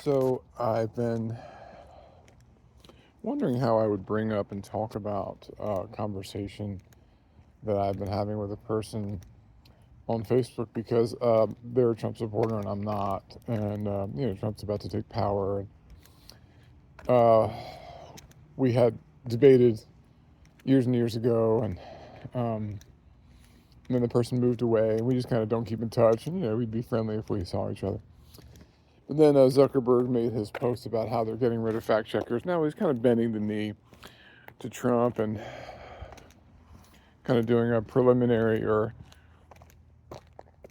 So I've been wondering how I would bring up and talk about a conversation that I've been having with a person on Facebook because they're a Trump supporter and I'm not, and Trump's about to take power. And uh, we had debated years and years ago, and then the person moved away, and we just kind of don't keep in touch. And we'd be friendly if we saw each other. But then Zuckerberg made his post about how they're getting rid of fact checkers. Now he's kind of bending the knee to Trump and kind of doing a preliminary or,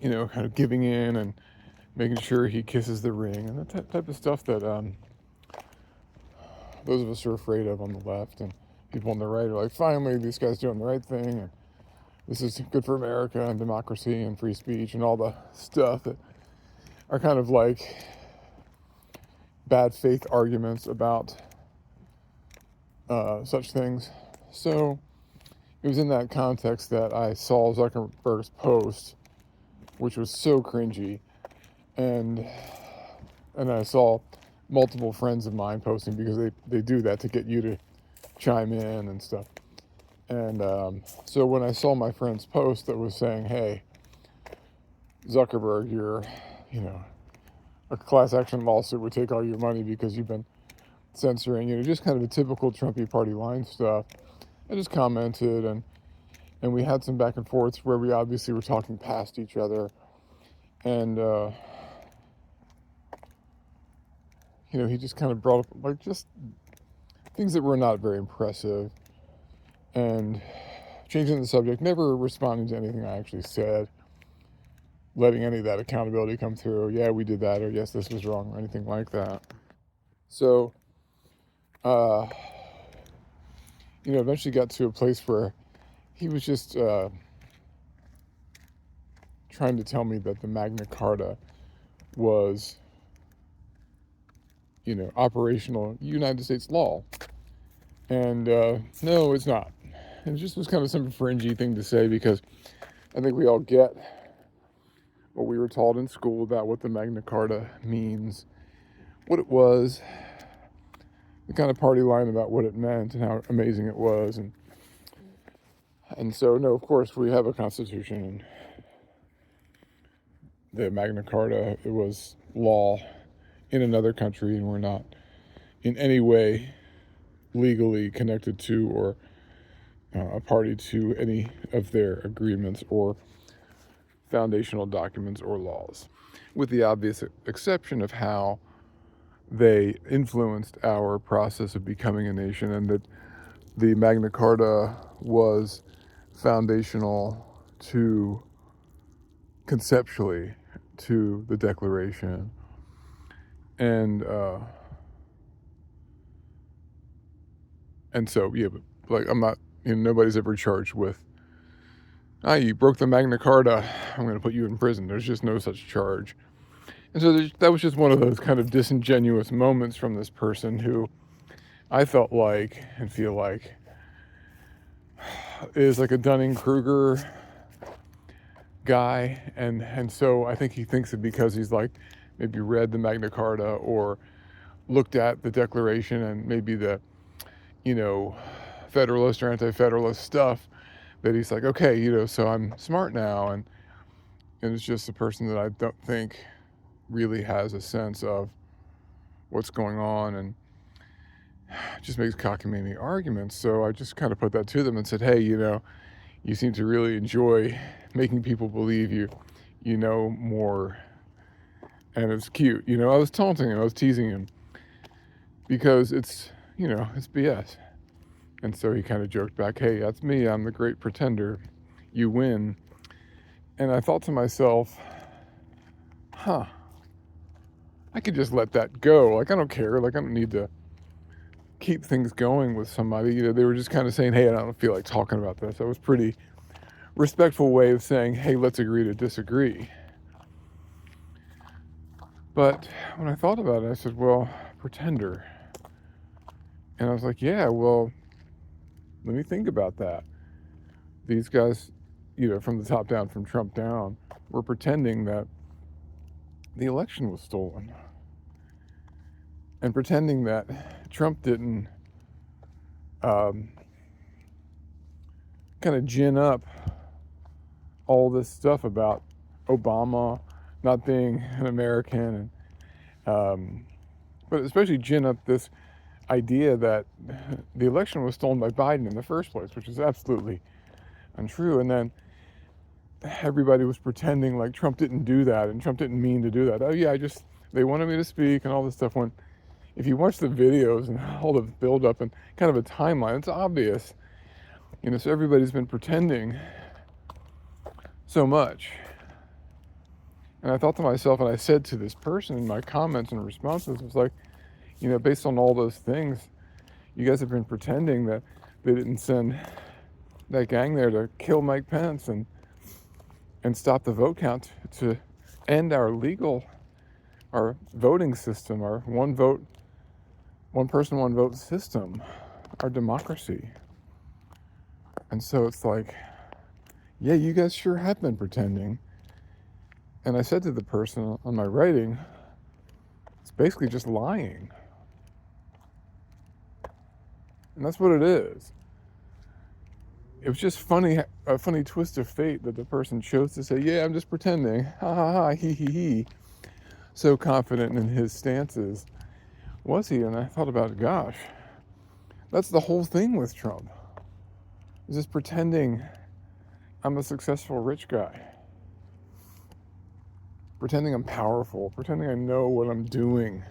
kind of giving in and making sure he kisses the ring and that type of stuff that those of us are afraid of on the left, and people on the right are like, finally, these guys doing the right thing, and this is good for America and democracy and free speech and all the stuff that are kind of like bad faith arguments about such things. So it was in that context that I saw Zuckerberg's post, which was so cringy, and I saw multiple friends of mine posting because they do that to get you to chime in and stuff. And so when I saw my friend's post that was saying, "Hey, Zuckerberg, you're, you know, a class action lawsuit would take all your money because you've been censoring," just kind of a typical Trumpy party line stuff, I just commented, and we had some back and forths where we obviously were talking past each other, and he just kind of brought up like just things that were not very impressive, and changing the subject, never responding to anything I actually said, letting any of that accountability come through. Yeah, we did that, or yes, this was wrong, or anything like that. So, uh, eventually got to a place where he was just trying to tell me that the Magna Carta was, operational United States law. And no, it's not. And it just was kind of some fringy thing to say because I think we all get what we were taught in school about what the Magna Carta means, what it was, the kind of party line about what it meant and how amazing it was. And so, no, of course, we have a constitution, and the Magna Carta, it was law in another country, and we're not in any way legally connected to or a party to any of their agreements or foundational documents or laws, with the obvious exception of how they influenced our process of becoming a nation, and that the Magna Carta was foundational to conceptually to the Declaration. And so, yeah, but like, I'm not, nobody's ever charged with, you broke the Magna Carta, I'm going to put you in prison. There's just no such charge. And so that was just one of those kind of disingenuous moments from this person who I felt like and feel like is like a Dunning-Kruger guy. And so I think he thinks that because he's like maybe read the Magna Carta or looked at the Declaration and maybe the, Federalist or Anti-Federalist stuff, that he's like, okay, so I'm smart now. And it's just a person that I don't think really has a sense of what's going on and just makes cockamamie arguments. So I just kind of put that to them and said, hey, you seem to really enjoy making people believe you know more. And it's cute. I was taunting him, I was teasing him because it's BS. And so he kind of joked back, hey, that's me. I'm the great pretender. You win. And I thought to myself, I could just let that go. Like, I don't care. Like, I don't need to keep things going with somebody. They were just kind of saying, hey, I don't feel like talking about this. That was pretty respectful way of saying, hey, let's agree to disagree. But when I thought about it, I said, well, pretender. And I was like, yeah, well, let me think about that. These guys, from the top down, from Trump down, were pretending that the election was stolen. and pretending that Trump didn't um, kind of gin up all this stuff about Obama not being an American, and but especially gin up this idea that the election was stolen by Biden in the first place, which is absolutely untrue. And then everybody was pretending like Trump didn't do that and Trump didn't mean to do that. Oh yeah, they wanted me to speak and all this stuff. When if you watch the videos and all the build up and kind of a timeline, it's obvious. So everybody's been pretending so much. And I thought to myself, and I said to this person in my comments and responses, was like, based on all those things, you guys have been pretending that they didn't send that gang there to kill Mike Pence and stop the vote count, to end our voting system, our one vote, one person, one vote system, our democracy. And so it's like, yeah, you guys sure have been pretending. And I said to the person on my writing, it's basically just lying. And that's what it is. It was just a funny twist of fate that the person chose to say, yeah, I'm just pretending. Ha ha ha, he he he. So confident in his stances was he? And I thought about, gosh, that's the whole thing with Trump. Is just pretending I'm a successful rich guy. Pretending I'm powerful, pretending I know what I'm doing.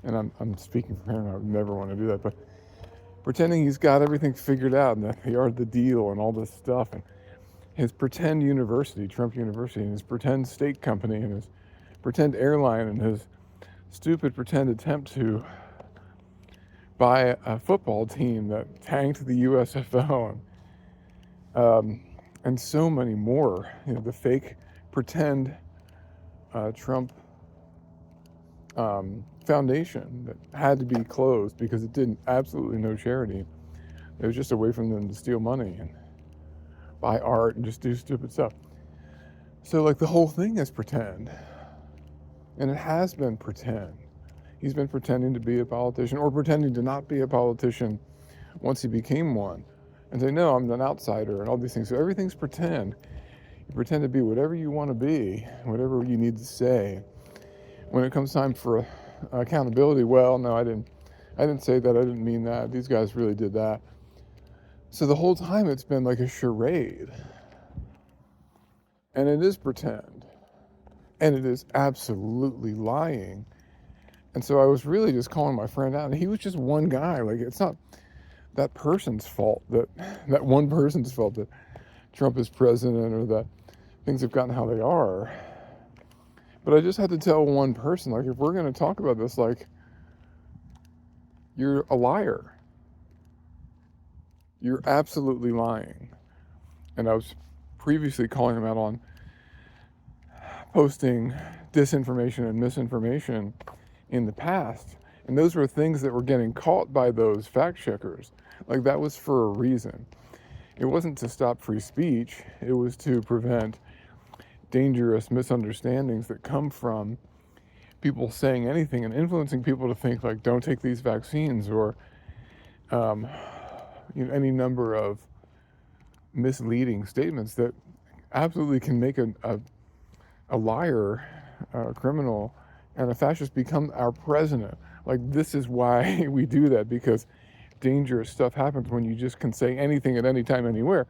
And I'm speaking from him, I would never want to do that, but pretending he's got everything figured out and that they are the deal and all this stuff. And his pretend university, Trump University, and his pretend state company, and his pretend airline, and his stupid pretend attempt to buy a football team that tanked the USFL, and so many more. The fake pretend Trump foundation that had to be closed because it did absolutely no charity. It was just a way for them to steal money and buy art and just do stupid stuff. So like the whole thing is pretend. And it has been pretend. He's been pretending to be a politician or pretending to not be a politician once he became one. And say, no, I'm an outsider and all these things. So everything's pretend. You pretend to be whatever you want to be, whatever you need to say. When it comes time for accountability, well, no, I didn't say that. I didn't mean that. These guys really did that. So the whole time it's been like a charade. And it is pretend. And it is absolutely lying. And so I was really just calling my friend out. And he was just one guy. Like, it's not that person's fault, that one person's fault that Trump is president or that things have gotten how they are. But I just had to tell one person, like, if we're going to talk about this, like, you're a liar. You're absolutely lying. And I was previously calling him out on posting disinformation and misinformation in the past. And those were things that were getting caught by those fact checkers. Like, that was for a reason. It wasn't to stop free speech. It was to prevent dangerous misunderstandings that come from people saying anything and influencing people to think, like, don't take these vaccines, or any number of misleading statements that absolutely can make a liar, a criminal, and a fascist become our president. Like, this is why we do that, because dangerous stuff happens when you just can say anything at any time, anywhere.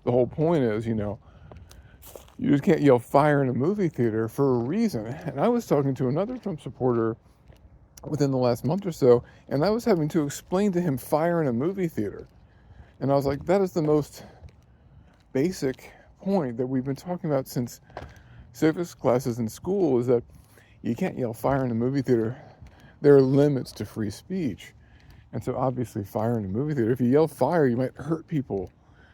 The whole point is, you just can't yell fire in a movie theater for a reason. And I was talking to another Trump supporter within the last month or so, and I was having to explain to him fire in a movie theater. And I was like, that is the most basic point that we've been talking about since civics classes in school, is that you can't yell fire in a movie theater. There are limits to free speech. And so obviously fire in a movie theater, if you yell fire, you might hurt people.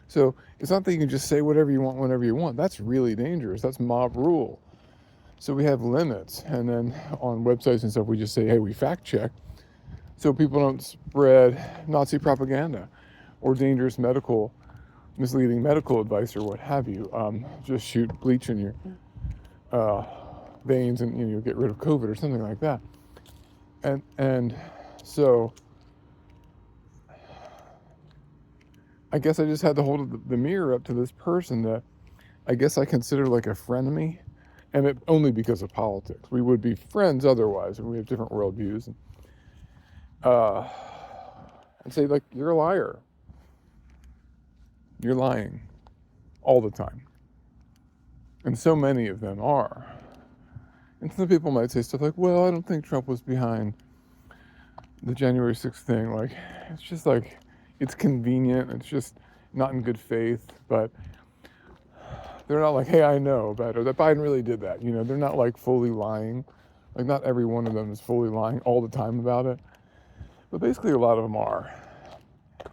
So it's not that you can just say whatever you want whenever you want. That's really dangerous. That's mob rule. So we have limits. And then on websites and stuff, we just say, hey, we fact check, so people don't spread Nazi propaganda or dangerous misleading medical advice or what have you. Just shoot bleach in your veins and you'll get rid of COVID or something like that. And so I guess I just had to hold the mirror up to this person that I guess I consider like a frenemy, and it only because of politics. We would be friends otherwise, and we have different worldviews. Uh, and say like, you're a liar. You're lying all the time, and so many of them are. And some people might say stuff like, "Well, I don't think Trump was behind the January 6th thing." Like, it's just like, it's convenient. It's just not in good faith, but they're not like, "Hey, I know better that Biden really did that." They're not like fully lying. Like, not every one of them is fully lying all the time about it, but basically a lot of them are.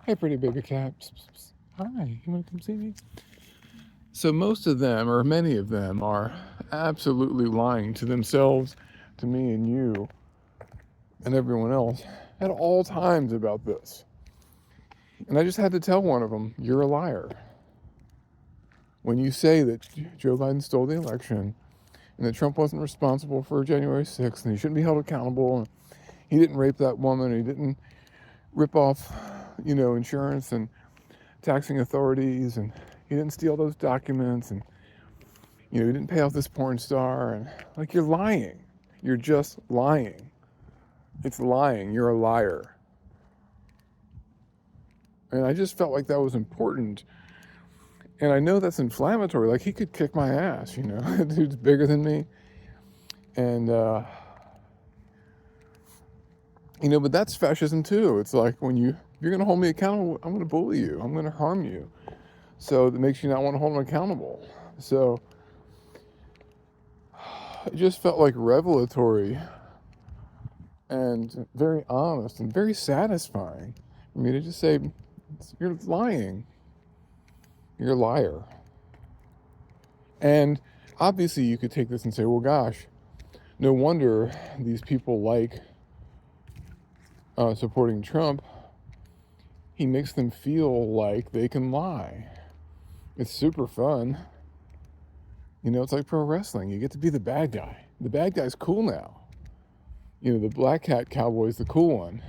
Hey, pretty baby cat. Psst, psst, psst. Hi, you want to come see me? So most of them, or many of them, are absolutely lying to themselves, to me and you, and everyone else at all times about this. And I just had to tell one of them, you're a liar. When you say that Joe Biden stole the election and that Trump wasn't responsible for January 6th and he shouldn't be held accountable and he didn't rape that woman, he didn't rip off, insurance and taxing authorities, and he didn't steal those documents, and he didn't pay off this porn star, and like, you're lying. You're just lying. It's lying. You're a liar. And I just felt like that was important. And I know that's inflammatory. Like, he could kick my ass, Dude's bigger than me. And, but that's fascism too. It's like, if you're going to hold me accountable, I'm going to bully you. I'm going to harm you. So that makes you not want to hold them accountable. So it just felt like revelatory and very honest and very satisfying for me to just say, you're lying. You're a liar. And obviously you could take this and say, well, gosh, no wonder these people like supporting Trump. He makes them feel like they can lie. It's super fun. It's like pro wrestling. You get to be the bad guy. The bad guy's cool now. The Black Hat Cowboy's the cool one.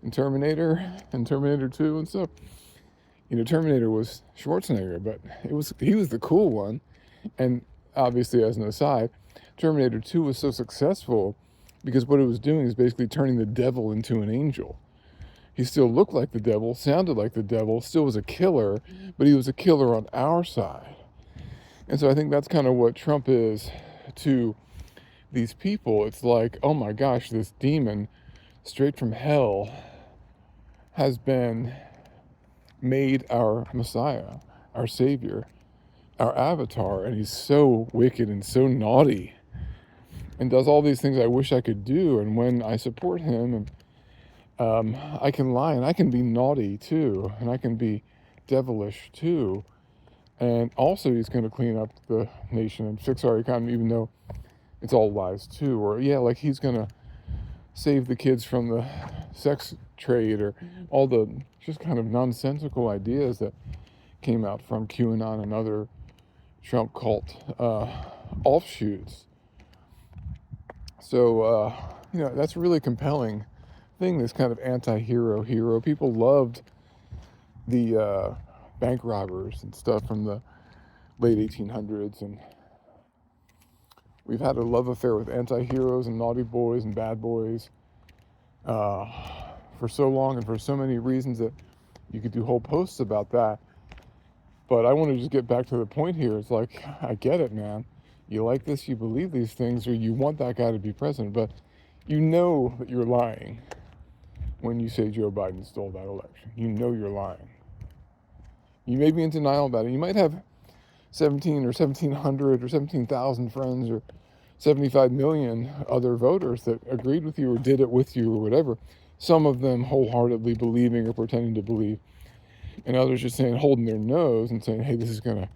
And Terminator and Terminator 2 and stuff. Terminator was Schwarzenegger, but he was the cool one. And obviously, as an aside, Terminator 2 was so successful because what it was doing is basically turning the devil into an angel. He still looked like the devil, sounded like the devil, still was a killer, but he was a killer on our side. And so I think that's kind of what Trump is to these people. It's like, oh my gosh, this demon straight from hell has been made our Messiah, our Savior, our avatar, and he's so wicked and so naughty and does all these things I wish I could do. And when I support him, and I can lie, and I can be naughty too, and I can be devilish too. And also he's going to clean up the nation and fix our economy, even though it's all lies too. Or like he's going to save the kids from the sex trade, or all the just kind of nonsensical ideas that came out from QAnon and other Trump cult offshoots. So, that's a really compelling thing, this kind of anti-hero. People loved the bank robbers and stuff from the late 1800s, and we've had a love affair with anti-heroes and naughty boys and bad boys for so long, and for so many reasons that you could do whole posts about that. But I want to just get back to the point here. It's like, I get it, man. You like this, you believe these things, or you want that guy to be president, but you know that you're lying when you say Joe Biden stole that election. You know you're lying. You may be in denial about it. You might have 17 or 1,700 or 17,000 friends or 75 million other voters that agreed with you or did it with you or whatever. Some of them wholeheartedly believing or pretending to believe, and others just saying, holding their nose and saying, hey, this is going to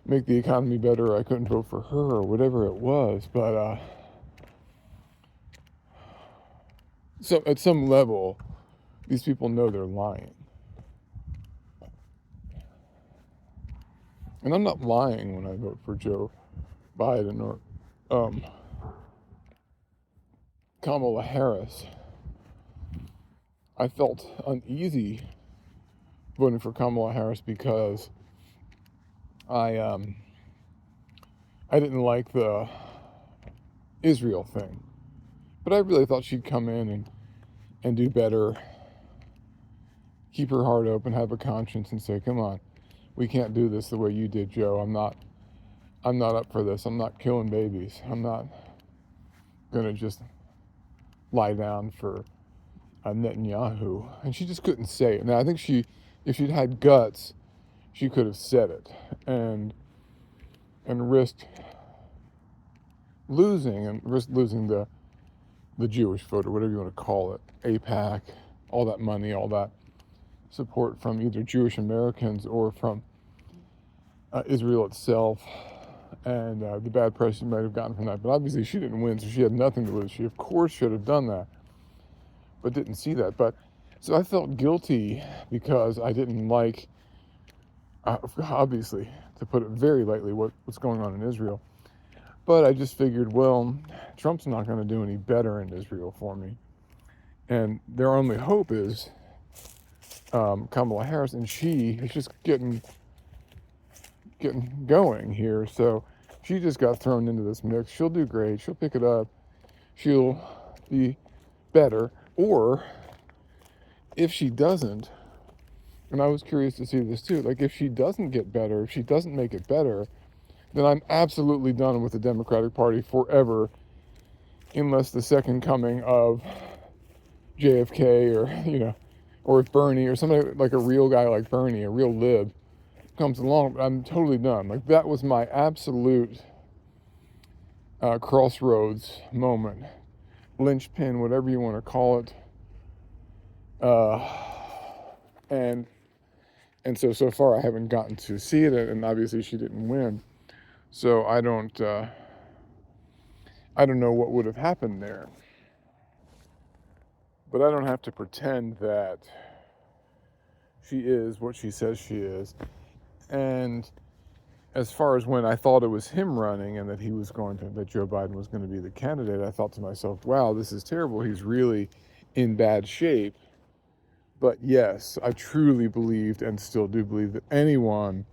make the economy better, I couldn't vote for her, or whatever it was. But so at some level, these people know they're lying. And I'm not lying when I vote for Joe Biden or Kamala Harris. I felt uneasy voting for Kamala Harris because I didn't like the Israel thing, but I really thought she'd come in and do better, keep her heart open, have a conscience, and say, "Come on, we can't do this the way you did, Joe. I'm not up for this. I'm not killing babies. I'm not gonna just lie down for Netanyahu." And she just couldn't say it. Now I think if she'd had guts, she could have said it and risked losing the Jewish vote, or whatever you want to call it, AIPAC, all that money, all that support from either Jewish Americans or from Israel itself, and the bad press she might have gotten from that. But obviously she didn't win, so she had nothing to lose. She, of course, should have done that, but didn't see that. But so I felt guilty because I didn't like, obviously, to put it very lightly, what's going on in Israel. But I just figured, well, Trump's not going to do any better in Israel for me. And their only hope is Kamala Harris, and she is just getting going here. So she just got thrown into this mix. She'll do great. She'll pick it up. She'll be better. Or if she doesn't, and I was curious to see this too, like if she doesn't get better, if she doesn't make it better, then I'm absolutely done with the Democratic Party forever, unless the second coming of JFK, or if Bernie or somebody like a real guy like Bernie, a real lib, comes along. I'm totally done. Like that was my absolute crossroads moment, linchpin, whatever you want to call it. And so far I haven't gotten to see it, and obviously she didn't win. So I don't know what would have happened there. But I don't have to pretend that she is what she says she is. And as far as when I thought it was him running and that that Joe Biden was going to be the candidate, I thought to myself, wow, this is terrible. He's really in bad shape. But yes, I truly believed and still do believe that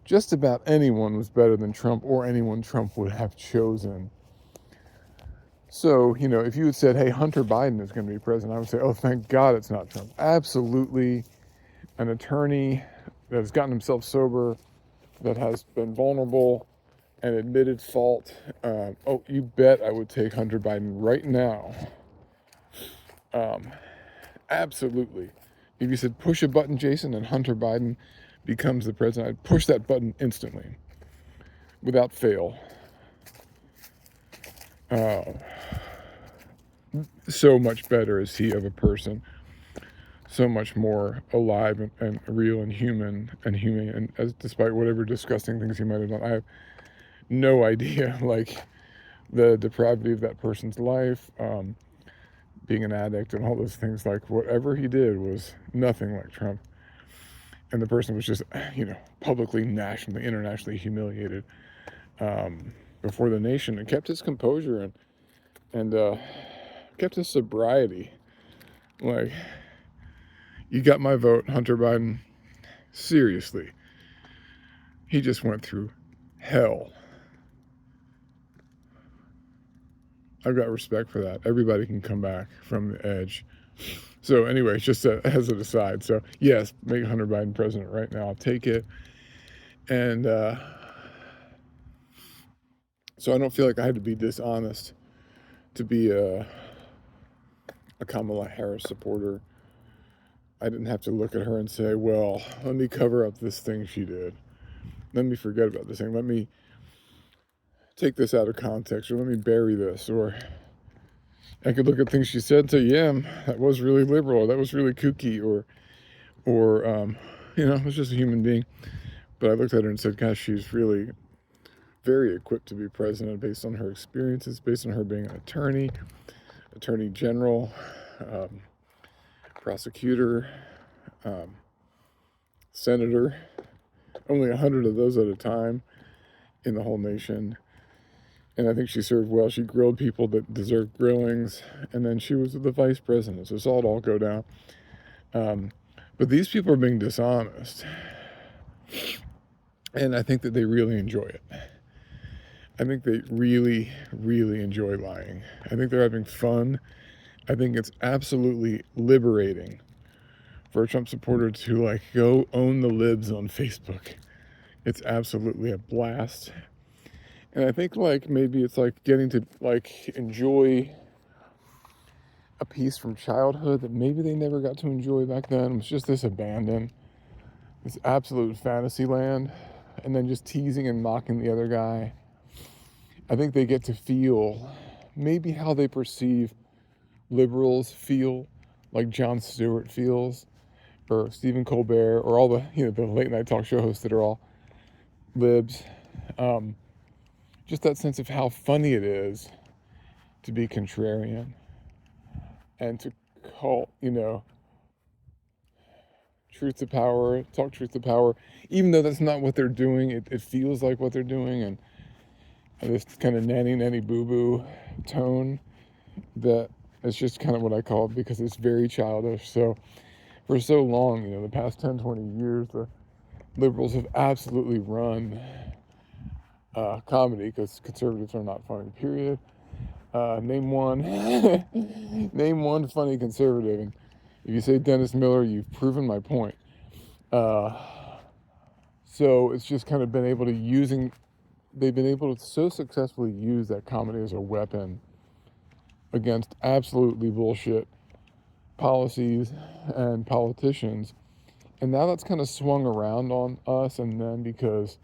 just about anyone was better than Trump, or anyone Trump would have chosen. So, if you had said, hey, Hunter Biden is going to be president, I would say, oh, thank God it's not Trump. Absolutely an attorney that has gotten himself sober, that has been vulnerable and admitted fault. Oh, you bet I would take Hunter Biden right now. Absolutely. If you said push a button, Jason, and Hunter Biden becomes the president, I'd push that button instantly, without fail. So much better is he of a person, so much more alive and real and human and humane, and despite whatever disgusting things he might have done, I have no idea, like, the depravity of that person's life, being an addict and all those things. Like, whatever he did was nothing like Trump. And the person was just, publicly, nationally, internationally humiliated before the nation, and kept his composure and kept his sobriety. Like, you got my vote, Hunter Biden. Seriously. He just went through hell. I've got respect for that. Everybody can come back from the edge. So anyway, just as an aside. So yes, make Hunter Biden president right now. I'll take it. And so I don't feel like I had to be dishonest to be a Kamala Harris supporter. I didn't have to look at her and say, well, let me cover up this thing she did. Let me forget about this thing. Let me take this out of context, or let me bury this. Or I could look at things she said and say, yeah, that was really liberal, or that was really kooky, or it was just a human being. But I looked at her and said, gosh, she's really very equipped to be president based on her experiences, based on her being an attorney general, prosecutor, senator, only 100 of those at a time in the whole nation. And I think she served well. She grilled people that deserved grillings, and then she was the vice president, so saw it all go down. But these people are being dishonest, and I think that they really enjoy it. I think they really, really enjoy lying. I think they're having fun. I think it's absolutely liberating for a Trump supporter to like go own the libs on Facebook. It's absolutely a blast. And I think like maybe it's like getting to like enjoy a piece from childhood that maybe they never got to enjoy back then. It was just this abandon, this absolute fantasy land, and then just teasing and mocking the other guy. I think they get to feel maybe how they perceive liberals feel, like Jon Stewart feels, or Stephen Colbert, or all the the late night talk show hosts that are all libs. Just that sense of how funny it is to be contrarian and to call truth to power, talk truth to power, even though that's not what they're doing. It feels like what they're doing, and this kind of nanny boo boo tone that is just kind of what I call it, because it's very childish. So for so long, the past 10, 20 years, the liberals have absolutely run comedy, because conservatives are not funny, period. Name one name one funny conservative, and if you say Dennis Miller, you've proven my point. So it's just kind of been able to they've been able to so successfully use that comedy as a weapon against absolutely bullshit policies and politicians. And now that's kind of swung around on us and them, because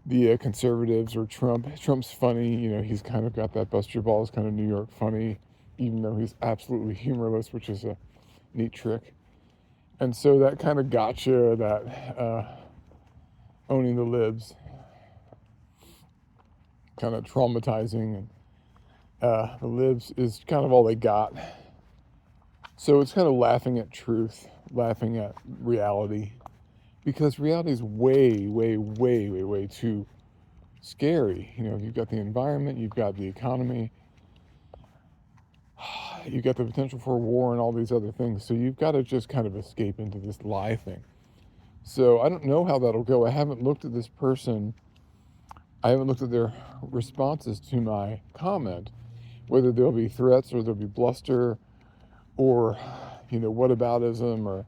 the conservatives, or Trump's funny, he's kind of got that Buster Balls kind of New York funny, even though he's absolutely humorless, which is a neat trick. And so that kind of gotcha, that owning the libs, kind of traumatizing, and the libs is kind of all they got. So it's kind of laughing at truth, laughing at reality, because reality is way, way, way, way, way too scary. You've got the environment, you've got the economy, you've got the potential for war and all these other things. So you've got to just kind of escape into this lie thing. So I don't know how that'll go. I haven't looked at this person. I haven't looked at their responses to my comment, whether there'll be threats or there'll be bluster, or whataboutism, or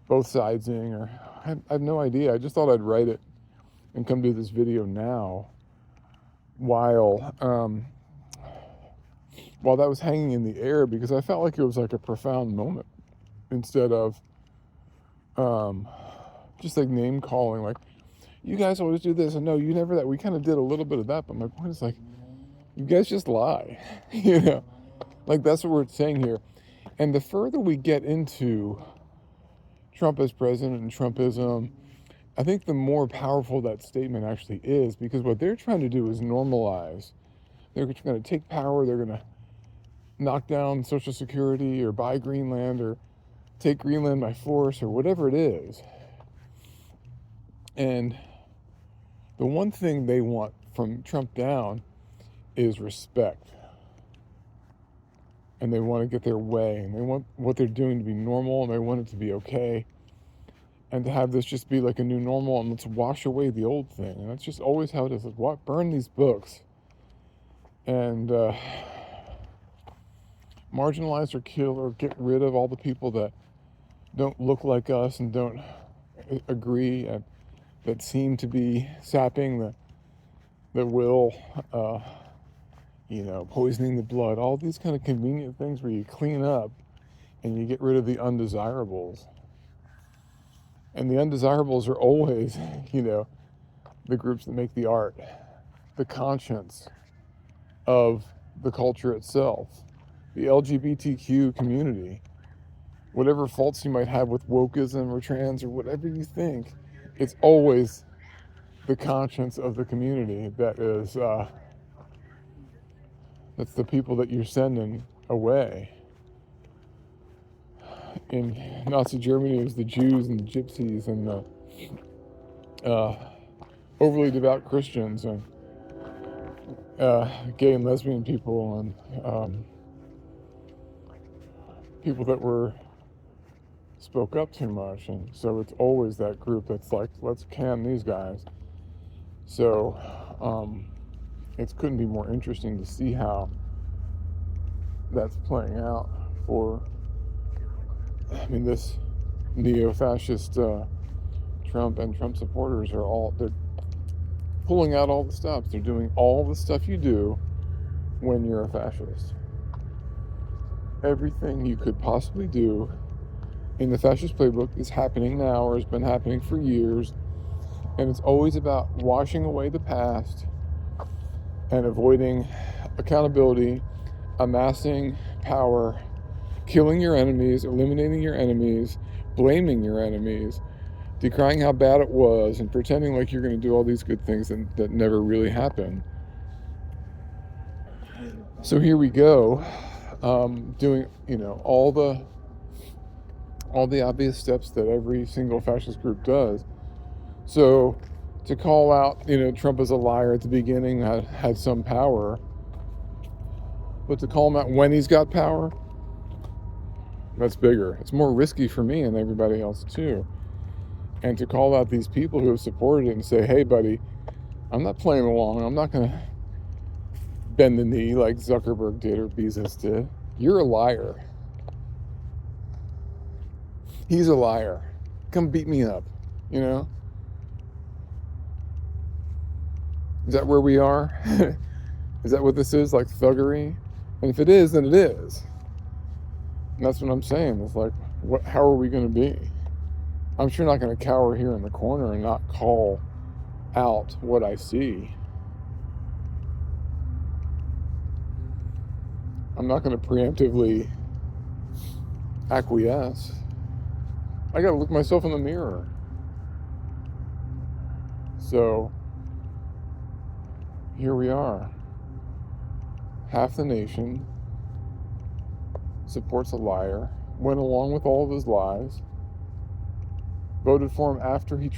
both sidesing, or I have no idea. I just thought I'd write it and come do this video now while that was hanging in the air, because I felt like it was like a profound moment, instead of just like name calling, like, you guys always do this, and no, you never that. We kind of did a little bit of that, but my point is, like, you guys just lie. Like, that's what we're saying here. And the further we get into Trump as president and Trumpism, I think the more powerful that statement actually is, because what they're trying to do is normalize. They're going to take power, they're going to knock down Social Security, or buy Greenland, or take Greenland by force, or whatever it is. And the one thing they want from Trump down is respect. And they want to get their way, and they want what they're doing to be normal, and they want it to be okay, and to have this just be like a new normal, and let's wash away the old thing. And that's just always how it is. Like, what? Burn these books, and marginalize or kill or get rid of all the people that don't look like us and don't agree, and that seem to be sapping the will, poisoning the blood, all these kind of convenient things where you clean up and you get rid of the undesirables. And the undesirables are always, the groups that make the art, the conscience of the culture itself, the LGBTQ community, whatever faults you might have with wokeism or trans or whatever you think, it's always the conscience of the community that is, that's the people that you're sending away. In Nazi Germany, it was the Jews and the Gypsies and the overly devout Christians, and gay and lesbian people and people that spoke up too much, and so it's always that group that's like, let's can these guys. So it couldn't be more interesting to see how that's playing out for, I mean, this neo-fascist Trump and Trump supporters they're pulling out all the stops. They're doing all the stuff you do when you're a fascist. Everything you could possibly do in the fascist playbook is happening now, or has been happening for years, and it's always about washing away the past and avoiding accountability, amassing power, killing your enemies, eliminating your enemies, blaming your enemies, decrying how bad it was, and pretending like you're going to do all these good things that never really happen. So here we go, doing, all the obvious steps that every single fascist group does. So to call out, Trump as a liar at the beginning had some power, but to call him out when he's got power, that's bigger. It's more risky for me and everybody else too. And to call out these people who have supported it and say, hey buddy, I'm not playing along. I'm not going to bend the knee like Zuckerberg did or Bezos did. You're a liar. He's a liar. Come beat me up, Is that where we are? Is that what this is, like thuggery? And if it is, then it is. And that's what I'm saying. It's like, how are we going to be? I'm sure not going to cower here in the corner and not call out what I see. I'm not going to preemptively acquiesce. I got to look myself in the mirror. So here we are. Half the nation supports a liar, went along with all of his lies, voted for him after he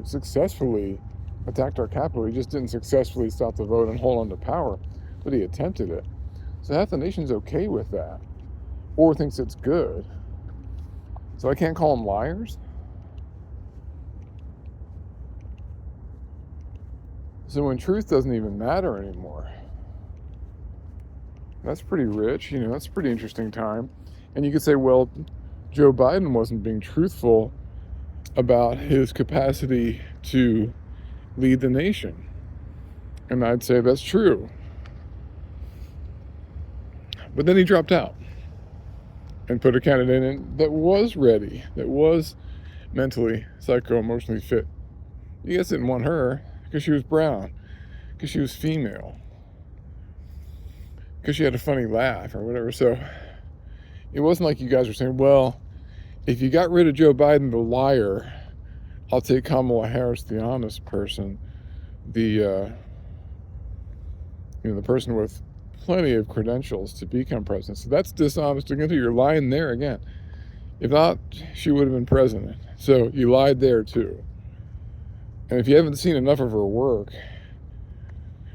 successfully attacked our capital. He just didn't successfully stop the vote and hold on to power, but he attempted it. So half the nation's okay with that, or thinks it's good. So I can't call them liars? So when truth doesn't even matter anymore, that's pretty rich, that's a pretty interesting time. And you could say, well, Joe Biden wasn't being truthful about his capacity to lead the nation. And I'd say that's true. But then he dropped out and put a candidate in that was ready, that was mentally, psycho-emotionally fit. You guys didn't want her because she was brown, because she was female, because she had a funny laugh or whatever. So it wasn't like you guys were saying, well, if you got rid of Joe Biden, the liar, I'll take Kamala Harris, the honest person, the person with plenty of credentials to become president. So that's dishonest again. You're lying there again. If not, she would have been president. So you lied there too. And if you haven't seen enough of her work,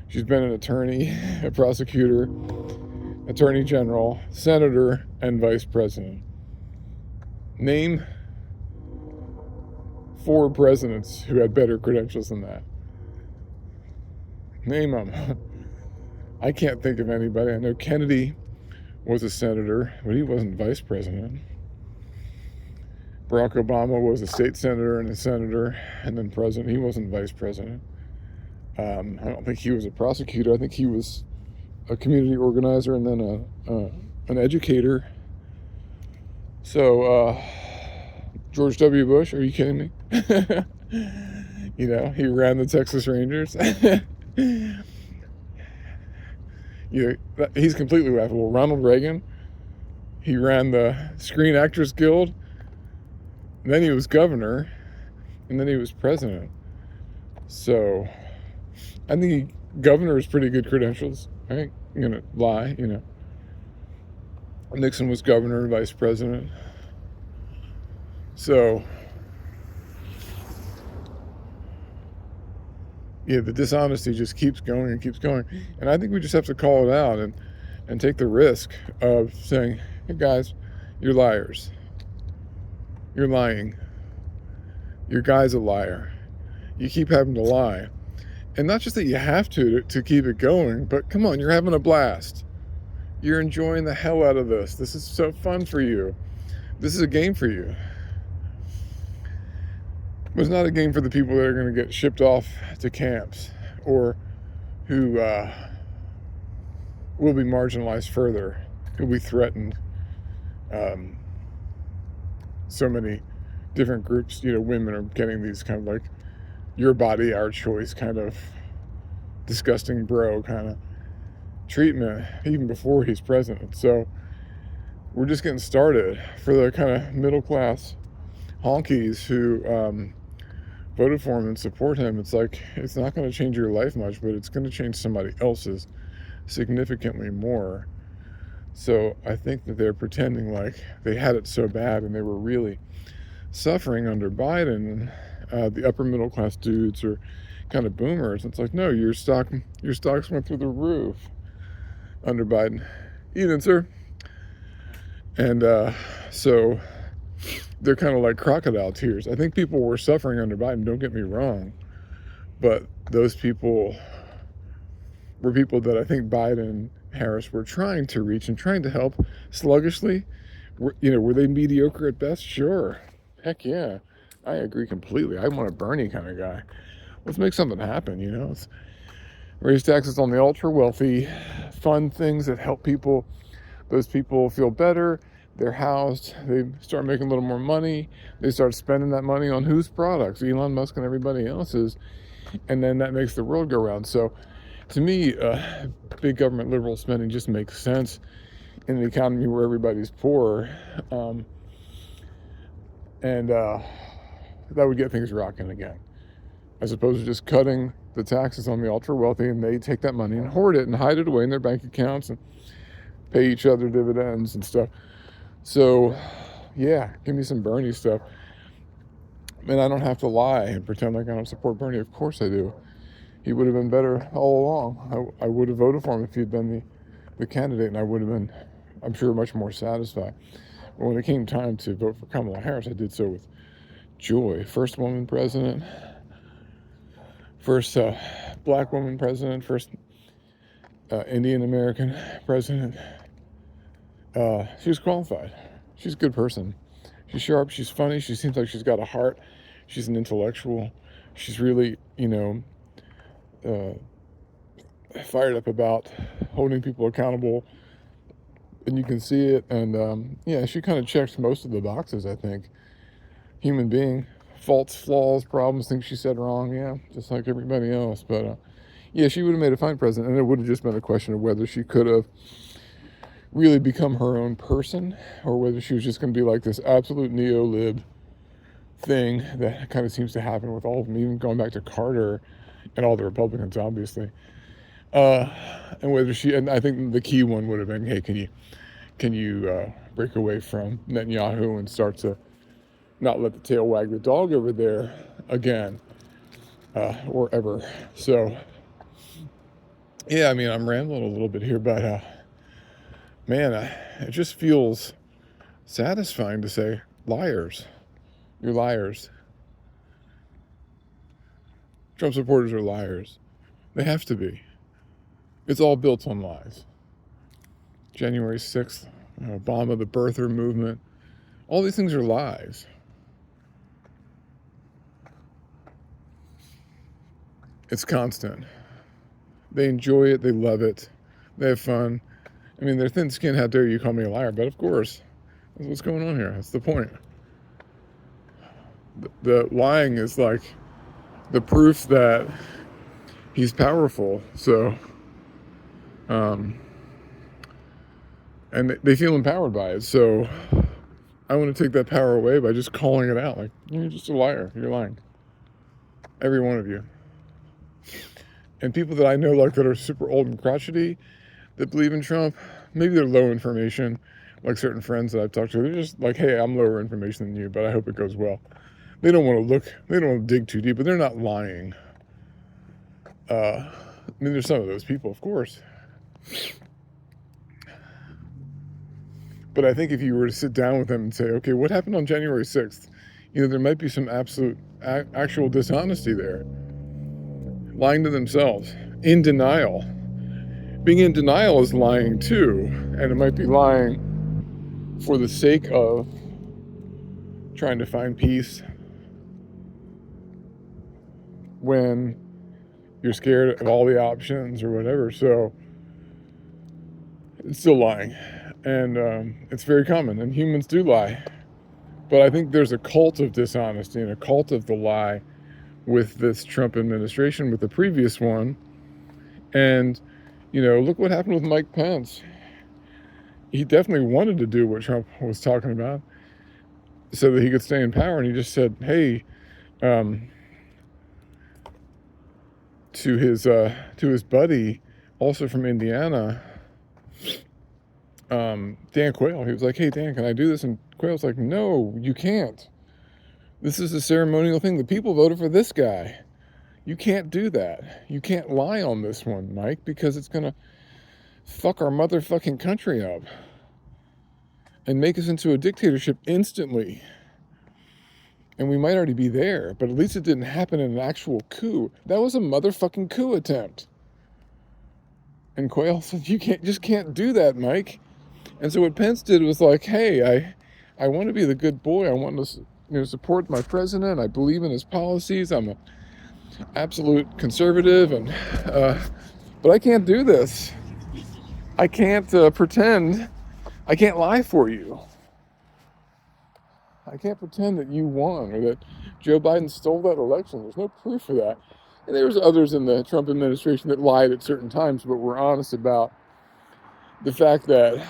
she's been an attorney, a prosecutor, attorney general, senator, and vice president. Name 4 presidents who had better credentials than that. Name them. I can't think of anybody. I know Kennedy was a senator, but he wasn't vice president. Barack Obama was a state senator and a senator, and then president. He wasn't vice president. I don't think he was a prosecutor. I think he was a community organizer and then an educator. So, George W. Bush, are you kidding me? He ran the Texas Rangers. He's completely laughable. Ronald Reagan, he ran the Screen Actors Guild, and then he was governor, and then he was president. So, I think governor is pretty good credentials. I ain't gonna lie, Nixon was governor and vice president. So, yeah, the dishonesty just keeps going and keeps going. And I think we just have to call it out and take the risk of saying, hey guys, you're liars. You're lying. Your guy's a liar. You keep having to lie. And not just that you have to keep it going, but come on, you're having a blast. You're enjoying the hell out of this. This is so fun for you. This is a game for you. But it's not a game for the people that are going to get shipped off to camps or who will be marginalized further, who will be threatened. So many different groups, women are getting these kind of like your body, our choice kind of disgusting bro kind of treatment even before he's president. So we're just getting started for the kind of middle class honkies who voted for him and support him. It's like, it's not going to change your life much, but it's going to change somebody else's significantly more. So I think that they're pretending like they had it so bad and they were really suffering under Biden. The upper middle class dudes are kind of boomers. It's like, no, your stocks went through the roof under Biden. Evening, sir. And so they're kind of like crocodile tears. I think people were suffering under Biden, don't get me wrong, but those people were people that I think Biden and Harris were trying to reach and trying to help sluggishly. Were they mediocre at best? Sure. Heck yeah. I agree completely. I want a Bernie kind of guy. Let's make something happen, Let's raise taxes on the ultra wealthy, fund things that help people. Those people feel better. They're housed. They start making a little more money. They start spending that money on whose products? Elon Musk and everybody else's. And then that makes the world go round. So to me, big government liberal spending just makes sense in an economy where everybody's poor. And that would get things rocking again. As opposed to just cutting the taxes on the ultra wealthy, and they take that money and hoard it and hide it away in their bank accounts and pay each other dividends and stuff. So, yeah, give me some Bernie stuff. And I don't have to lie and pretend like I don't support Bernie. Of course I do. He would have been better all along. I would have voted for him if he'd been the candidate, and I would have been, I'm sure, much more satisfied. But when it came time to vote for Kamala Harris, I did so with joy. First woman president, first black woman president, first Indian American president. She was qualified. She's a good person. She's sharp. She's funny. She seems like she's got a heart. She's an intellectual. She's really, fired up about holding people accountable. And you can see it. And, she kind of checks most of the boxes, I think. Human being. Faults, flaws, problems, things she said wrong. Yeah, just like everybody else. But, she would have made a fine president. And it would have just been a question of whether she could have really become her own person, or whether she was just going to be like this absolute neo-lib thing that kind of seems to happen with all of them, even going back to Carter and all the Republicans, obviously. And whether and I think the key one would have been, hey, can you break away from Netanyahu and start to not let the tail wag the dog over there again, or ever. So, I'm rambling a little bit here, but man, it just feels satisfying to say, liars. You're liars. Trump supporters are liars. They have to be. It's all built on lies. January 6th, Obama, the birther movement. All these things are lies. It's constant. They enjoy it. They love it. They have fun. They're thin-skinned. How dare you call me a liar? But of course, that's what's going on here. That's the point. The lying is like the proof that he's powerful. So, and they feel empowered by it. So I want to take that power away by just calling it out. Like, you're just a liar. You're lying. Every one of you. And people that I know, like, that are super old and crotchety, that believe in Trump, maybe they're low information, like certain friends that I've talked to. They're just like, hey, I'm lower information than you, but I hope it goes well. They don't want to dig too deep, but they're not lying. I mean, there's some of those people, of course. But I think if you were to sit down with them and say, okay, what happened on January 6th? There might be some absolute actual dishonesty there. Lying to themselves, in denial. Being in denial is lying too, and it might be lying for the sake of trying to find peace when you're scared of all the options or whatever. So it's still lying, and it's very common, and humans do lie. But I think there's a cult of dishonesty and a cult of the lie with this Trump administration, with the previous one. And, look what happened with Mike Pence. He definitely wanted to do what Trump was talking about so that he could stay in power. And he just said, hey, to his buddy, also from Indiana, Dan Quayle. He was like, hey, Dan, can I do this? And Quayle's like, no, you can't. This is a ceremonial thing. The people voted for this guy. You can't do that. You can't lie on this one, Mike, because it's going to fuck our motherfucking country up and make us into a dictatorship instantly. And we might already be there, but at least it didn't happen in an actual coup. That was a motherfucking coup attempt. And Quayle said, you can't do that, Mike. And so what Pence did was like, hey, I want to be the good boy. I want to support my president. I believe in his policies. I'm an absolute conservative, and but I can't do this. I can't pretend. I can't lie for you. I can't pretend that you won or that Joe Biden stole that election. There's no proof for that. And there was others in the Trump administration that lied at certain times, but were honest about the fact that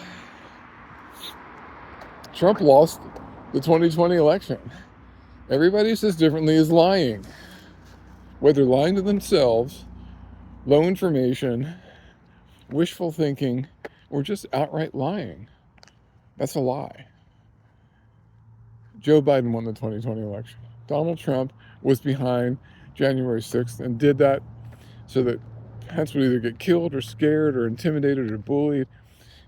Trump lost the 2020 election. Everybody who says differently is lying. Whether lying to themselves, low information, wishful thinking, or just outright lying. That's a lie. Joe Biden won the 2020 election. Donald Trump was behind January 6th and did that so that Pence would either get killed or scared or intimidated or bullied,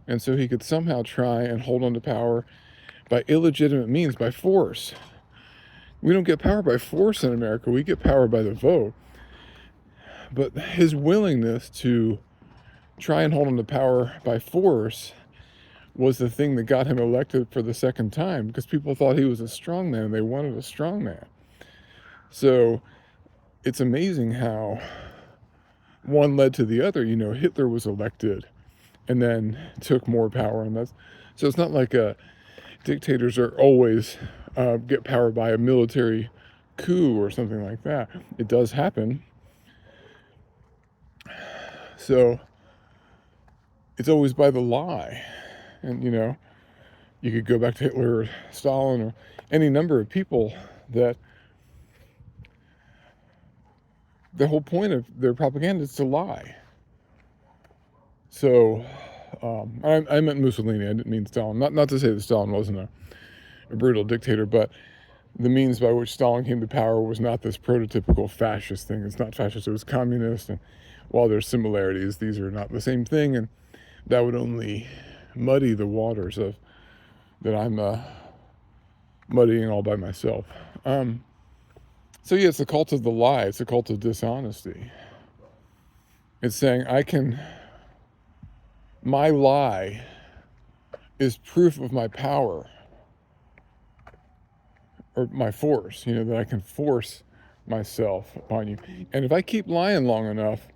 and so he could somehow try and hold on to power by illegitimate means, by force. We don't get power by force in America. We get power by the vote. But his willingness to try and hold on to power by force was the thing that got him elected for the second time, because people thought he was a strong man. They wanted a strong man. So it's amazing how one led to the other. Hitler was elected and then took more power, and so it's not like dictators are always get power by a military coup or something like that. It does happen. So it's always by the lie. And, you could go back to Hitler or Stalin or any number of people that the whole point of their propaganda is to lie. So I meant Mussolini. I didn't mean Stalin. Not to say that Stalin wasn't a brutal dictator, but the means by which Stalin came to power was not this prototypical fascist thing. It's not fascist, it was communist. And while there's similarities, these are not the same thing. And that would only muddy the waters of that I'm muddying all by myself. So yeah, it's a cult of the lie. It's a cult of dishonesty. It's saying my lie is proof of my power or my force, that I can force myself upon you. And if I keep lying long enough,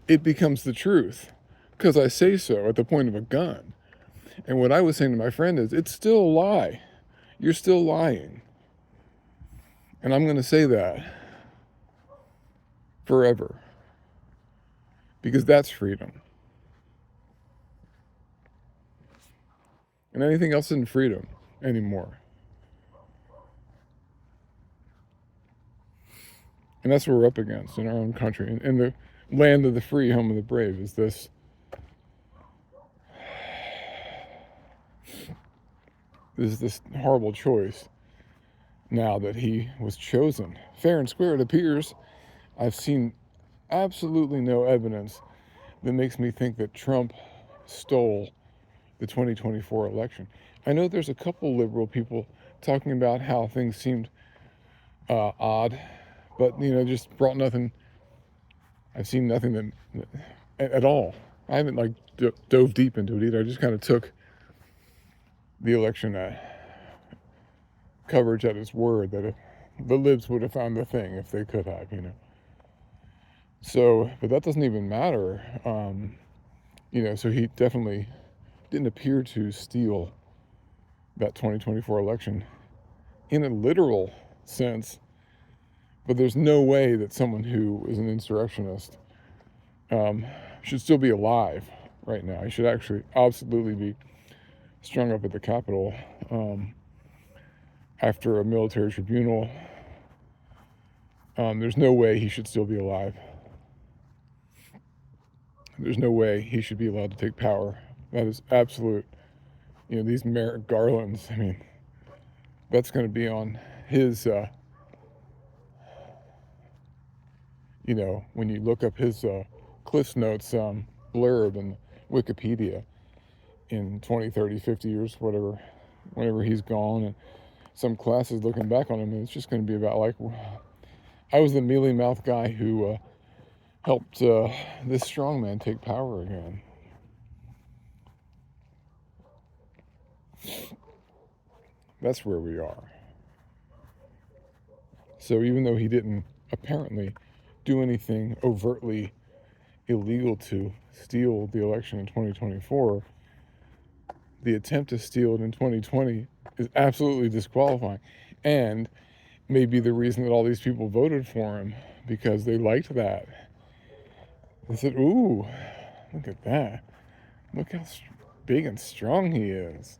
it becomes the truth because I say so at the point of a gun. And what I was saying to my friend is, it's still a lie. You're still lying. And I'm going to say that forever. Because that's freedom. And anything else isn't freedom anymore. And that's what we're up against in our own country. In the land of the free, home of the brave, is this horrible choice now that he was chosen. Fair and square, it appears. I've seen absolutely no evidence that makes me think that Trump stole the 2024 election. I know there's a couple liberal people talking about how things seemed odd, but just brought nothing. I've seen nothing that at all. I haven't like dove deep into it either. I just kind of took the election coverage at its word that if the libs would have found the thing if they could have. So, but that doesn't even matter. So he definitely didn't appear to steal that 2024 election in a literal sense. But there's no way that someone who is an insurrectionist should still be alive right now. He should actually absolutely be strung up at the Capitol after a military tribunal. There's no way he should still be alive. There's no way he should be allowed to take power. That is absolute. These Merrick Garlands, I mean, that's going to be on his, when you look up his Cliff Notes blurb in Wikipedia in 20, 30, 50 years, whenever he's gone, and some class is looking back on him, and it's just going to be about like, I was the mealy mouth guy who helped this strongman take power again. That's where we are. So even though he didn't apparently do anything overtly illegal to steal the election in 2024, the attempt to steal it in 2020 is absolutely disqualifying, and may be the reason that all these people voted for him, because they liked that. They said, ooh, look at that. Look how big and strong he is.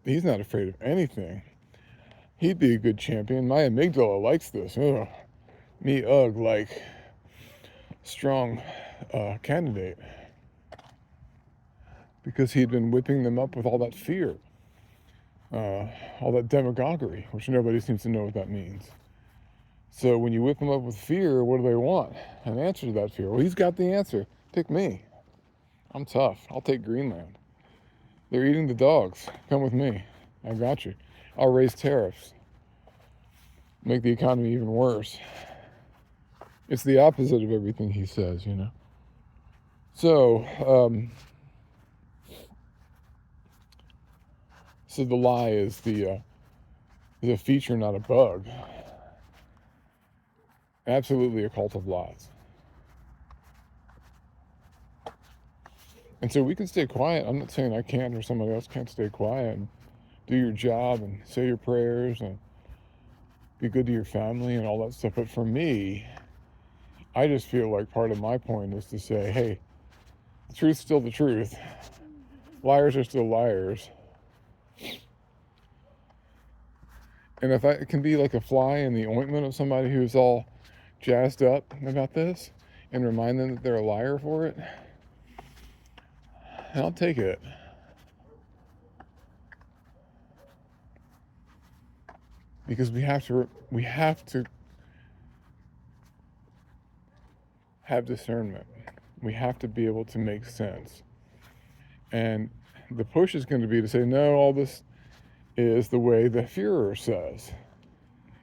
He's not afraid of anything. He'd be a good champion. My amygdala likes this. Ugh. Me, like strong candidate. Because he'd been whipping them up with all that fear. All that demagoguery, which nobody seems to know what that means. So when you whip them up with fear, what do they want? An answer to that fear. Well, he's got the answer. Pick me. I'm tough. I'll take Greenland. They're eating the dogs. Come with me. I got you. I'll raise tariffs. Make the economy even worse. It's the opposite of everything he says, So, so the lie is the feature, not a bug. Absolutely a cult of lies. And so we can stay quiet. I'm not saying I can't or somebody else can't stay quiet and do your job and say your prayers and be good to your family and all that stuff. But for me, I just feel like part of my point is to say, hey, the truth's still the truth. Liars are still liars. And if I can be like a fly in the ointment of somebody who's all jazzed up about this and remind them that they're a liar for it, I'll take it. Because we have to have discernment. We have to be able to make sense. And the push is going to be to say, no, all this is the way the Führer says.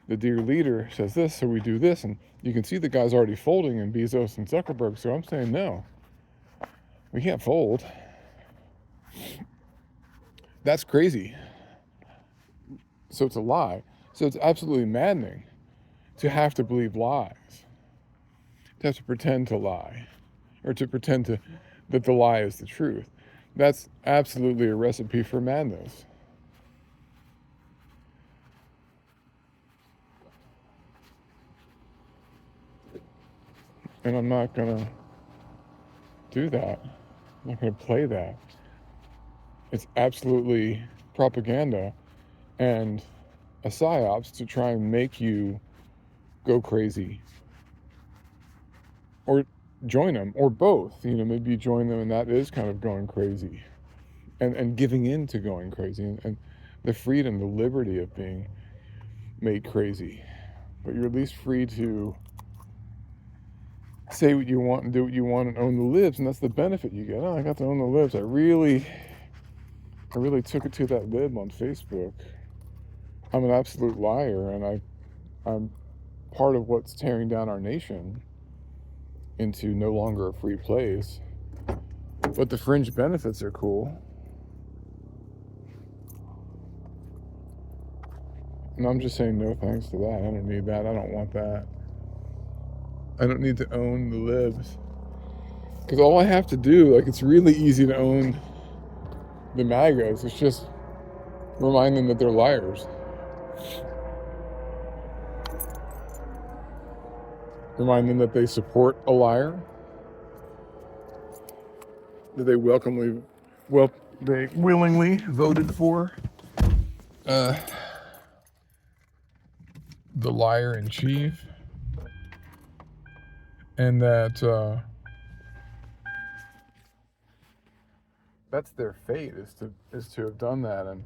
The dear leader says this, so we do this. And you can see the guy's already folding in Bezos and Zuckerberg. So I'm saying, no, we can't fold. That's crazy. So it's a lie. So it's absolutely maddening to have to believe lies, to have to pretend to lie, or to pretend that the lie is the truth. That's absolutely a recipe for madness. And I'm not going to do that. I'm not going to play that. It's absolutely propaganda and a psyops to try and make you go crazy. Or join them, or both. Maybe you join them and that is kind of going crazy. And giving in to going crazy. And the freedom, the liberty of being made crazy. But you're at least free to say what you want and do what you want and own the libs, and that's the benefit you get. Oh, I got to own the libs. I really took it to that lib on Facebook. I'm an absolute liar, and I'm part of what's tearing down our nation into no longer a free place. But the fringe benefits are cool. And I'm just saying no thanks to that. I don't need that. I don't want that. I don't need to own the libs. Because all I have to do, like, it's really easy to own the MAGAs. It's just remind them that they're liars. Remind them that they support a liar. That they they willingly voted for the liar in chief. And that that's their fate, is to have done that, and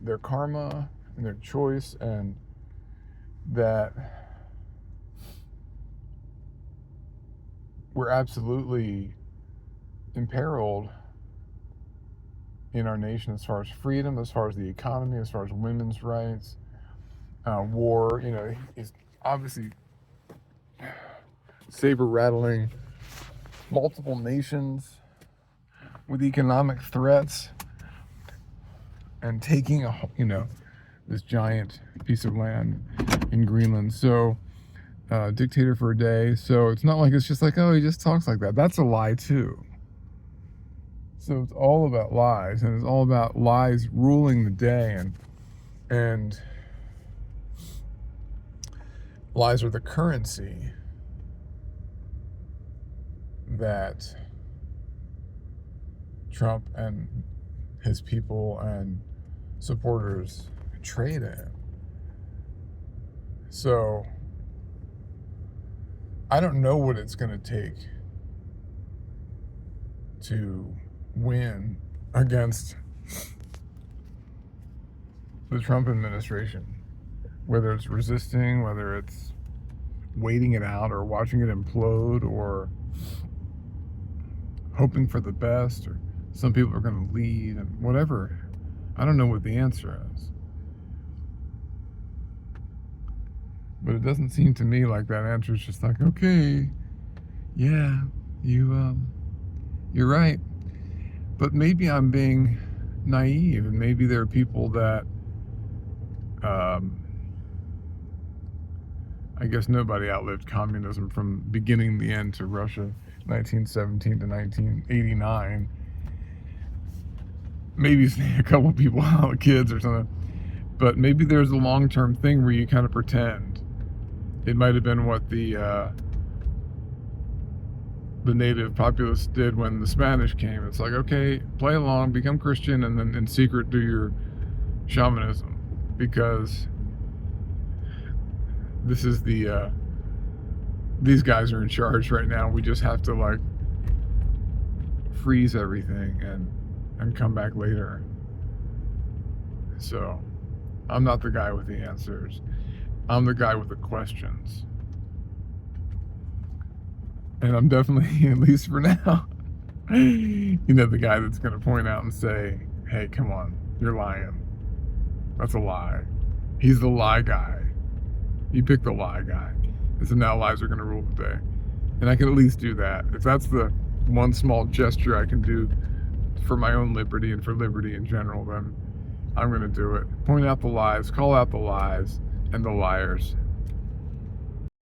their karma and their choice, and that we're absolutely imperiled in our nation as far as freedom, as far as the economy, as far as women's rights, war. You know, he's obviously saber rattling multiple nations with economic threats and taking this giant piece of land in Greenland. So dictator for a day. So it's not like it's just like, oh, he just talks like that. That's a lie too. So it's all about lies, and it's all about lies ruling the day, and lies are the currency that Trump and his people and supporters trade in. So I don't know what it's going to take to win against the Trump administration, whether it's resisting, whether it's waiting it out or watching it implode, or hoping for the best, or some people are going to leave, and whatever. I don't know what the answer is. But it doesn't seem to me like that answer is just like, okay, yeah, you're right. But maybe I'm being naive, and maybe there are people that, I guess nobody outlived communism from beginning to the end to Russia, 1917 to 1989. Maybe a couple people, kids or something. But maybe there's a long-term thing where you kind of pretend. It might have been what the native populace did when the Spanish came. It's like, okay, play along, become Christian, and then in secret do your shamanism, because this is these guys are in charge right now. We just have to like freeze everything and come back later. So I'm not the guy with the answers. I'm the guy with the questions. And I'm definitely, at least for now, the guy that's going to point out and say, hey, come on, you're lying. That's a lie. He's the lie guy. You picked the lie guy. And so now lies are going to rule the day. And I can at least do that. If that's the one small gesture I can do for my own liberty and for liberty in general, then I'm going to do it. Point out the lies, call out the lies and the liars.